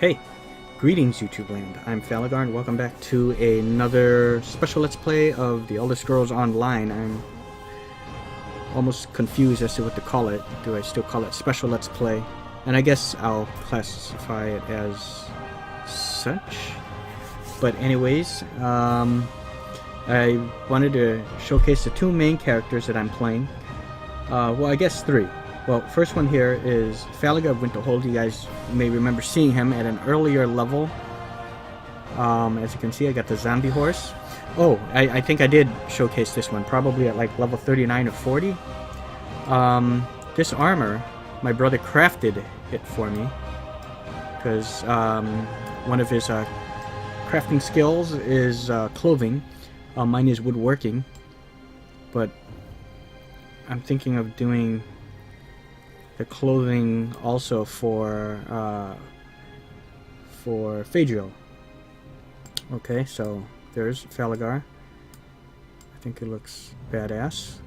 Hey, greetings YouTube land. I'm Falagar and welcome back to another special Let's Play of The Elder Scrolls Online. I'm almost confused as to what to call it. Do I still call it Special Let's Play? And I guess I'll classify it as such. But anyways, I wanted to showcase the two main characters that I'm playing. Well, I guess three. Well, first one here is Falagar of Winterhold. You guys may remember seeing him at an earlier level. As you can see, I got the zombie horse. Oh, I think I did showcase this one, probably at like level 39 or 40. This armor, my brother crafted it for me, because one of his crafting skills is clothing. Mine is woodworking, but I'm thinking of doing the clothing also for Phaedriel. Okay, so there's Falagar. I think it looks badass.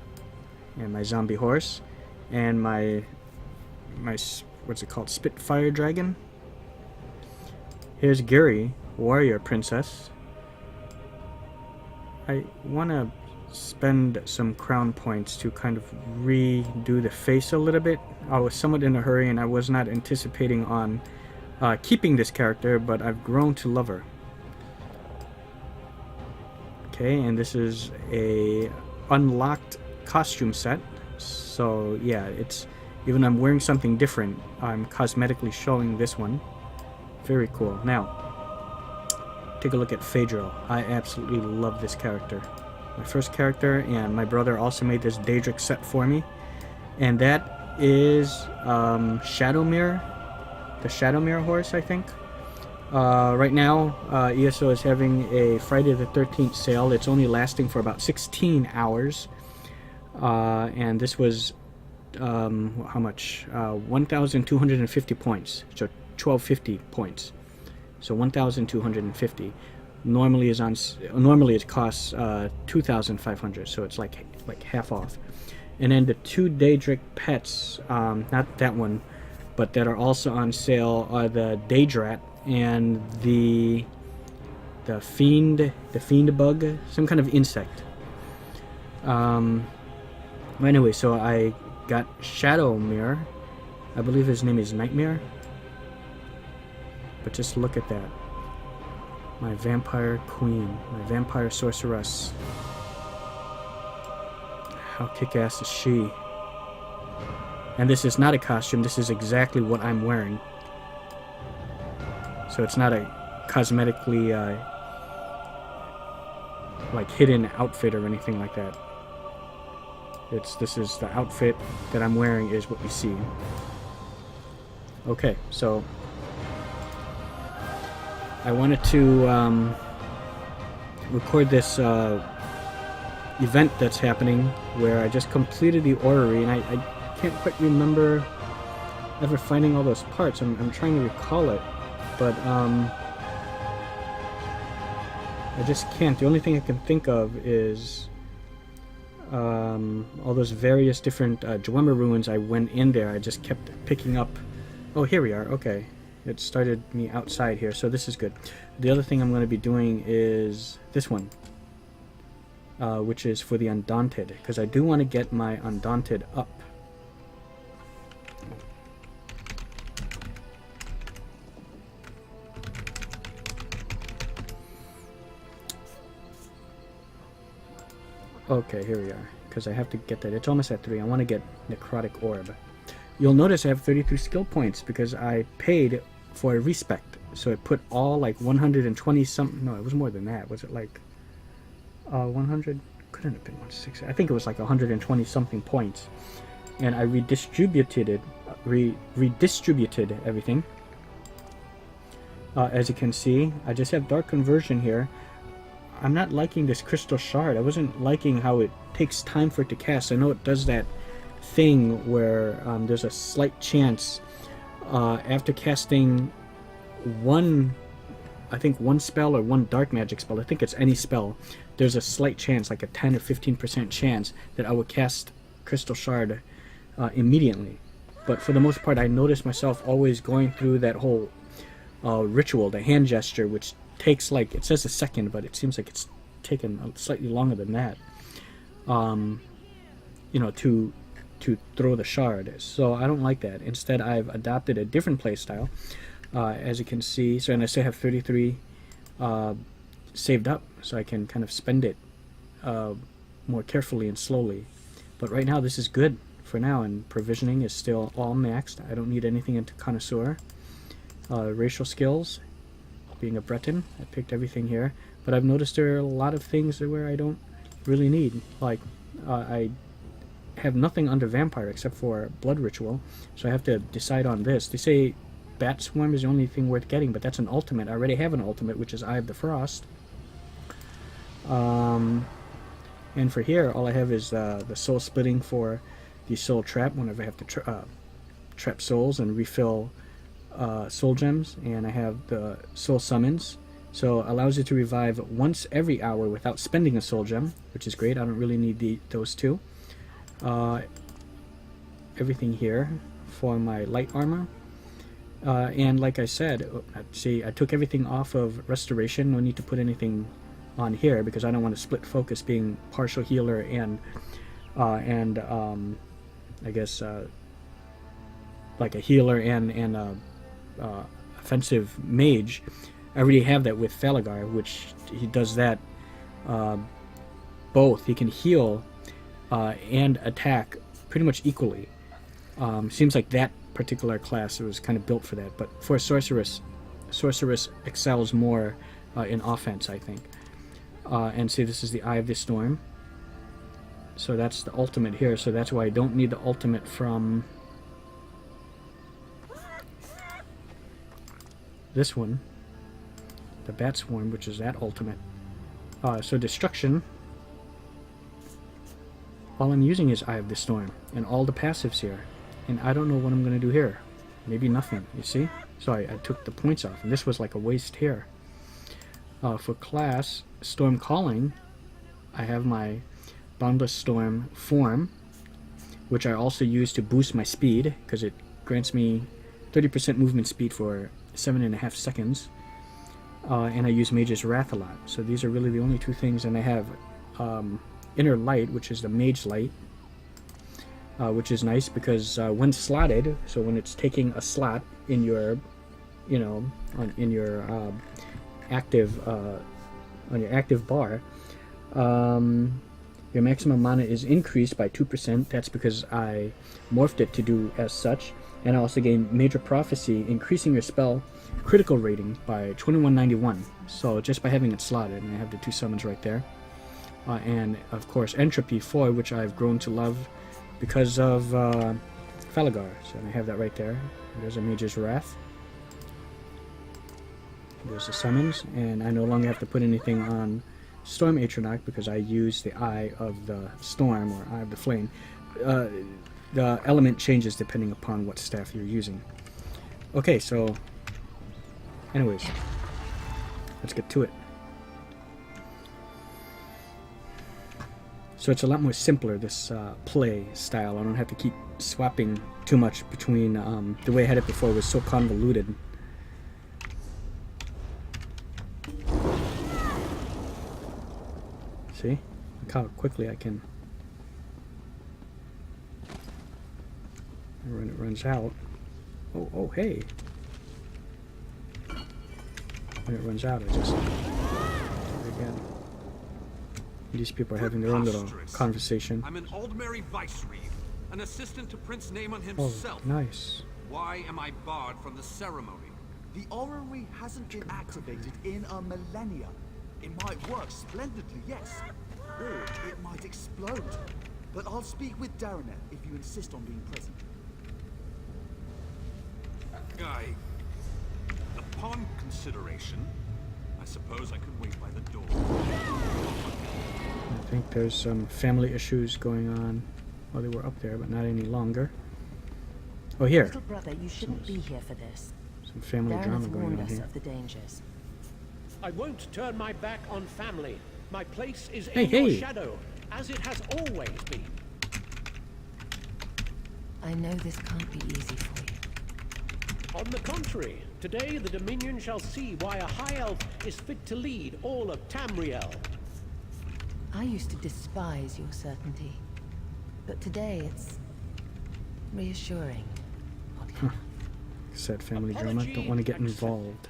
And my zombie horse, and my what's it called, Spitfire dragon. Here's Giri, warrior princess. I want to spend some crown points to kind of redo the face a little bit. I was somewhat in a hurry and I was not anticipating on keeping this character, but I've grown to love her. Okay, and this is a unlocked costume set, so yeah, it's even I'm wearing something different, I'm cosmetically showing this one. Very cool. Now take a look at Phaedriel. I absolutely love this character. My first character, and my brother also made this Daedric set for me, and that is Shadowmere, the Shadowmere horse, I think. Right now, ESO is having a Friday the 13th sale. It's only lasting for about 16 hours, and this was how much? 1,250 points, so 1,250 points, so 1,250. Normally it costs 2,500, so it's like half off. And then the two Daedric pets, not that one, but that are also on sale are the Daedrat and the fiend bug, some kind of insect. Anyway, so I got Shadowmere. I believe his name is Nightmare. But just look at that. My vampire queen, my vampire sorceress. How kick-ass is she? And this is not a costume, this is exactly what I'm wearing. So it's not a cosmetically like hidden outfit or anything like that. This is the outfit that I'm wearing is what you see. Okay, so I wanted to record this event that's happening where I just completed the Orrery, and I can't quite remember ever finding all those parts. I'm trying to recall it, but I just can't. The only thing I can think of is all those various different Dwemer ruins. I went in there, I just kept picking up. Oh, here we are. Okay. It started me outside here, so this is good. The other thing I'm going to be doing is this one, which is for the Undaunted, because I do want to get my Undaunted up. Okay, here we are, because I have to get that. It's almost at 3. I want to get Necrotic Orb. You'll notice I have 33 skill points because I paid for a respect, so it put all like 120 something. No, it was more than that. Was it like 100? Couldn't have been 160. I think it was like 120 something points, and I redistributed everything. As you can see, I just have Dark Conversion here. I'm not liking this Crystal Shard. I wasn't liking how it takes time for it to cast. I know it does that thing where there's a slight chance after casting one spell or one dark magic spell, I think it's any spell, there's a slight chance, like a 10 or 15% chance that I would cast Crystal Shard immediately. But for the most part, I noticed myself always going through that whole ritual, the hand gesture, which takes like, it says a second, but it seems like it's taken slightly longer than that. You know, to throw the shard. So I don't like that. Instead, I've adopted a different playstyle. As you can see, so, and I still have 33 saved up, so I can kind of spend it more carefully and slowly. But right now, this is good for now, and provisioning is still all maxed. I don't need anything into Connoisseur. Racial skills, being a Breton, I picked everything here. But I've noticed there are a lot of things where I don't really need. Like, I have nothing under Vampire except for Blood Ritual, so I have to decide on this. They say Bat Swarm is the only thing worth getting, but that's an ultimate. I already have an ultimate, which is Eye of the Frost. And for here, all I have is the soul splitting for the soul trap whenever I have to trap souls and refill soul gems, and I have the soul summons, so allows you to revive once every hour without spending a soul gem, which is great. I don't really need those two. Everything here for my light armor, and like I said, see, I took everything off of restoration. No need to put anything on here because I don't want to split focus, being partial healer and I guess like a healer and offensive mage. I already have that with Falagar, which he does that both. He can heal and attack pretty much equally. Seems like that particular class was kind of built for that. But for a sorceress excels more in offense, I think. And see, this is the Eye of the Storm. So that's the ultimate here. So that's why I don't need the ultimate from this one, the Bat Swarm, which is that ultimate. So destruction, all I'm using is Eye of the Storm and all the passives here, and I don't know what I'm going to do here. Maybe nothing, you see? So I took the points off, and this was like a waste here. For class, Storm Calling, I have my Boundless Storm form, which I also use to boost my speed, because it grants me 30% movement speed for 7.5 seconds. And I use Mage's Wrath a lot. So these are really the only two things. And I have Inner Light, which is the Mage Light, which is nice because when slotted, so when it's taking a slot in your, you know, in your active on your active bar, your maximum mana is increased by 2%. That's because I morphed it to do as such. And I also gain Major Prophecy, increasing your spell critical rating by 2191. So just by having it slotted, and I have the two summons right there. And of course Entropy 4, which I've grown to love because of Falagar. So I have that right there. There's a Mage's Wrath. There's the summons, and I no longer have to put anything on Storm Atronach because I use the Eye of the Storm or Eye of the Flame. The element changes depending upon what staff you're using. Okay, so anyways, let's get to it. So it's a lot more simpler, this play style. I don't have to keep swapping too much between the way I had it before was so convoluted. See? Look how quickly I can. When it runs out. Oh, hey. When it runs out, I just do it again. These people are having their own little conversation. I'm an Ordinary Vicereeve, an assistant to Prince Naaman himself. Oh, nice. Why am I barred from the ceremony? The Orrery hasn't been activated in a millennia. It might work splendidly, yes. Or it might explode. But I'll speak with Darrenet if you insist on being present. Upon consideration, I suppose I could wait by the door. I think there's some family issues going on. Well, they were up there, but not any longer. Oh, here. Little brother, you shouldn't be here for this. Some family drama going on here. Of the dangers. I won't turn my back on family. My place is Hey, in your hey. shadow, as it has always been. I know this can't be easy for you. On the contrary, today the Dominion shall see why a High Elf is fit to lead all of Tamriel. I used to despise your certainty. But today it's reassuring. Said family drama. Don't want to get involved.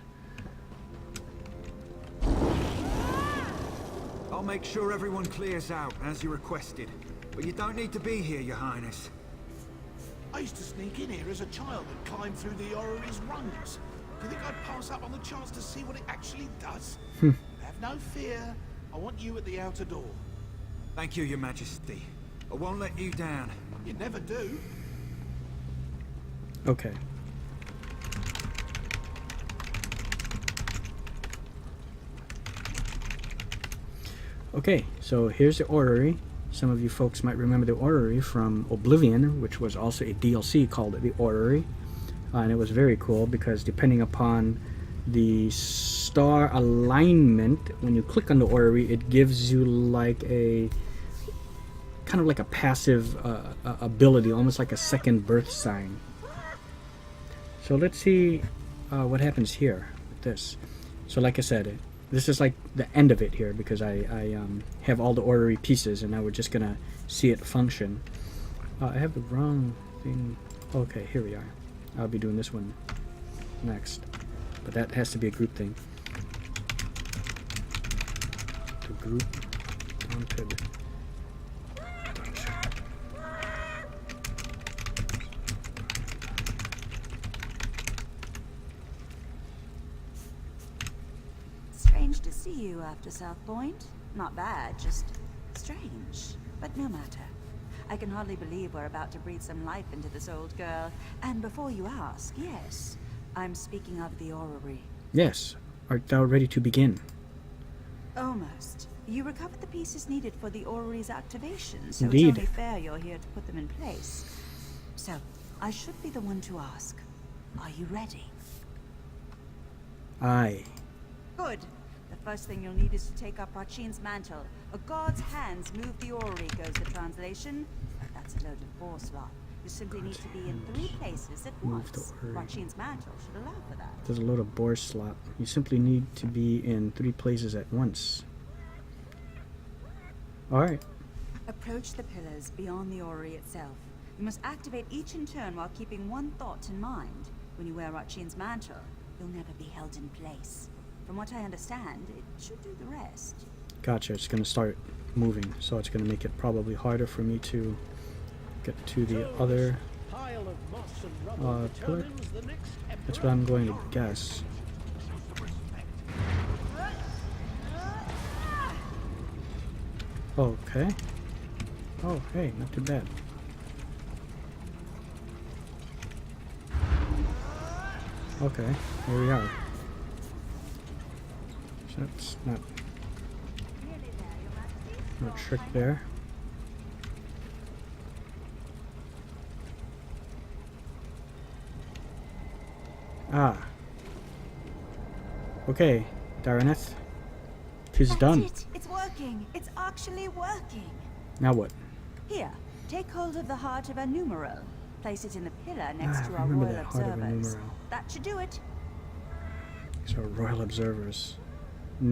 I'll make sure everyone clears out, as you requested. But you don't need to be here, Your Highness. I used to sneak in here as a child and climb through the Orrery's rungs. Do you think I'd pass up on the chance to see what it actually does? Have no fear. I want you at the outer door. Thank you, Your Majesty. I won't let you down. You never do. Okay. Okay, so here's the Orrery. Some of you folks might remember the Orrery from Oblivion, which was also a DLC called the Orrery. And it was very cool because depending upon the star alignment, when you click on the Orrery, it gives you like a kind of like a passive ability, almost like a second birth sign. So let's see what happens here with this. So like I said, this is like the end of it here because I have all the Orrery pieces and now we're just gonna see it function. I have the wrong thing. Okay, here we are. I'll be doing this one next, but that has to be a group thing. The group wanted. Strange to see you after South Point. Not bad, just strange. But no matter. I can hardly believe we're about to breathe some life into this old girl. And before you ask, yes, I'm speaking of the Orrery. Yes. Art thou ready to begin? Almost. You recovered the pieces needed for the Orrery's activation, so Indeed. it's only fair you're here to put them in place. So, I should be the one to ask. Are you ready? Aye. Good. The first thing you'll need is to take up Rachin's mantle. A god's hands move the Orrery goes the translation. That's a load of boar slop. You simply need to be in 3 places at Move the once. Orrery. Rachin's mantle should allow for that. There's a load of boar slop. You simply need to be in 3 places at once. Alright. Approach the pillars beyond the Orrery itself. You must activate each in turn while keeping one thought in mind. When you wear Rachin's mantle, you'll never be held in place. From what I understand, it should do the rest. Gotcha. It's going to start moving, so it's going to make it probably harder for me to get to the other Pile of moss and rubble pillar. determines the next That's what I'm going to guess. Okay. Oh, hey, not too bad. Okay, here we are. So that's not no trick there. Ah. Okay, Daraneth. 'Tis That's done. it. It's working. It's actually working. Now what? Here, take hold of the heart of a numeral. Place it in the pillar next to our remember royal that heart of a observers. numeral. That should do it. So royal observers.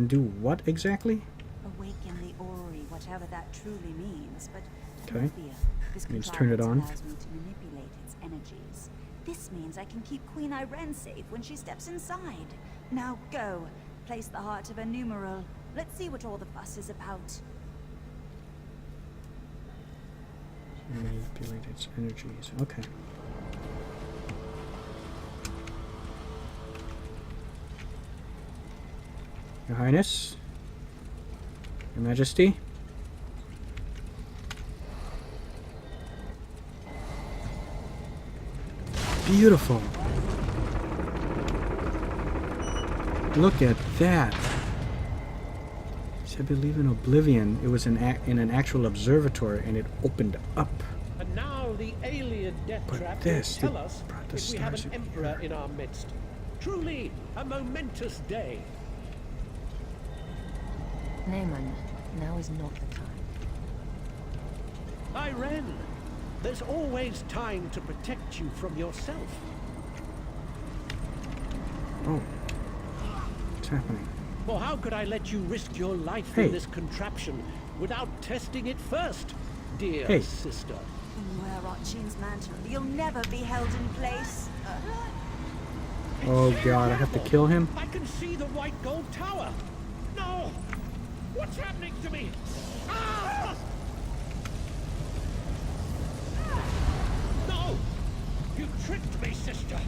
Do what exactly? Awaken the Orrery, whatever that truly means. But Okay. no fear. This Means turn it on. allows me to manipulate its energies. This means I can keep Queen Irene safe when she steps inside. Now go. Place the heart of a numeral. Let's see what all the fuss is about. Manipulate its energies. Okay. Your Highness, Your Majesty. Beautiful. Look at that. I believe in Oblivion, it was in an actual observatory, and it opened up. And now the alien death But trap this, will tell it us brought the if we have stars an in emperor here. in our midst. Truly a momentous day. Naaman, now is not the time. Irene, there's always time to protect you from yourself. Oh. What's happening? For how could I let you risk your life Hey. in this contraption without testing it first, dear Hey. sister? Wear Rotchin's mantle. You'll never be held in place. Oh god, I have to kill him? I can see the white gold tower. No! What's happening to me? Ah! No! You tricked me, sister.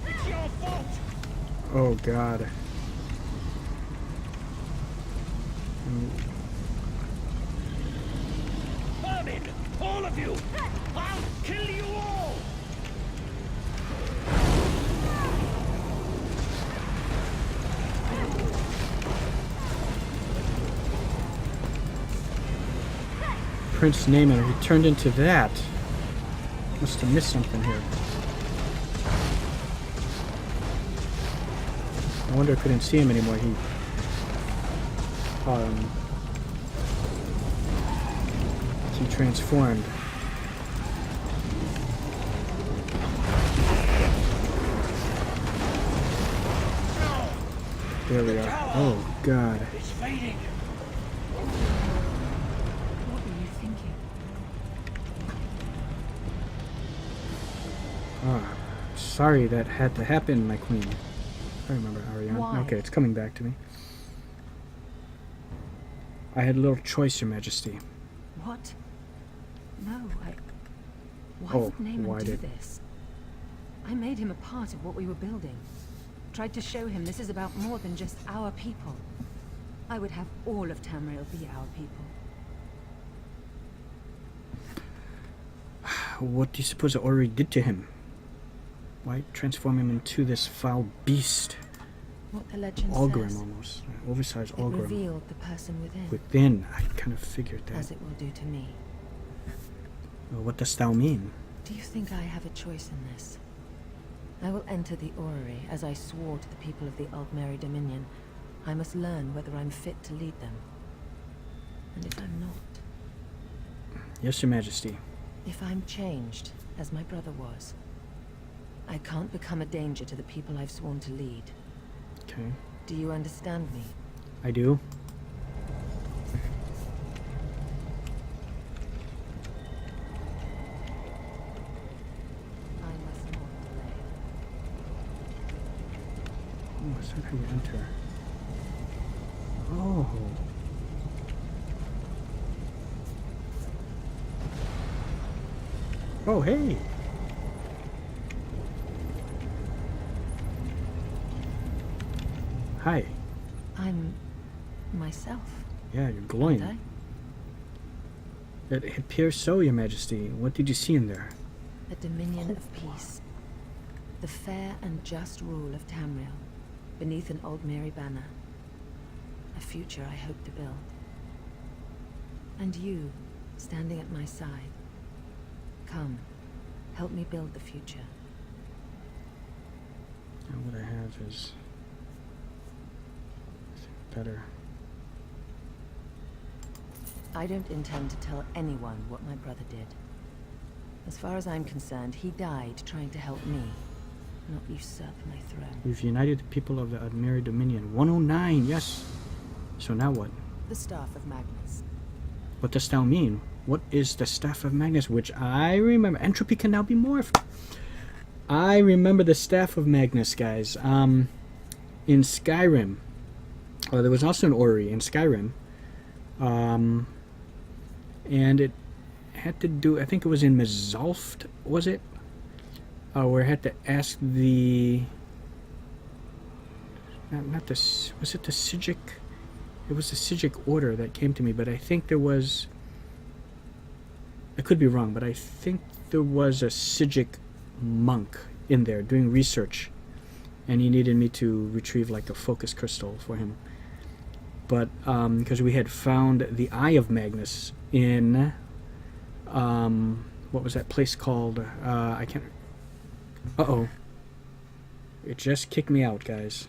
It's your fault. Oh god. Vermin! All of you! I'll kill you all! Prince Naaman, he turned into that. Must have missed something here. No wonder I couldn't see him anymore. He transformed. There we are. Oh god. It's fading. What were you thinking? Ah, sorry that had to happen, my queen. I remember Ariane. Why? Okay, it's coming back to me. I had a little choice, Your Majesty. What? No, Why Oh, would Naaman why do did- this? I made him a part of what we were building. Tried to show him this is about more than just our people. I would have all of Tamriel be our people. What do you suppose Orrery did to him? Why transform him into this foul beast? What the legend Ogrim says, almost. Oversized it Ogrim. revealed the person within, Within, I kind of figured that. as it will do to me. Well, what dost thou mean? Do you think I have a choice in this? I will enter the Orrery as I swore to the people of the Aldmeri Dominion. I must learn whether I'm fit to lead them. And if I'm not, Yes, Your Majesty. if I'm changed, as my brother was, I can't become a danger to the people I've sworn to lead. Okay. Do you understand me? I do. I must not delay. Oh, is that how you enter? Oh. Oh, hey. Hi. I'm myself, Yeah, you're glowing. aren't It appears so, Your Majesty. What did you see in there? I? A dominion of peace. The fair and just rule of Tamriel, beneath an Aldmeri banner. A future I hope to build. And you, standing at my side. Come, help me build the future. And what I have is better. I don't intend to tell anyone what my brother did. As far as I'm concerned, he died trying to help me, not usurp my throne. We've united the people of the Aldmeri Dominion. 109, yes. So now what? The Staff of Magnus. What does thou mean? What is the Staff of Magnus? Which I remember. Entropy can now be morphed. I remember the Staff of Magnus, guys. In Skyrim. There was also an Orrery in Skyrim. And it had to do, I think it was in Mizalft, was it? Where I had to ask the... Not the... Was it the Sijic? It was the Sijic order that came to me, but I think there was... I could be wrong, but I think there was a Sijic monk in there doing research, and he needed me to retrieve like a focus crystal for him. But because we had found the Eye of Magnus in what was that place called? I can't. Uh-oh. It just kicked me out, guys.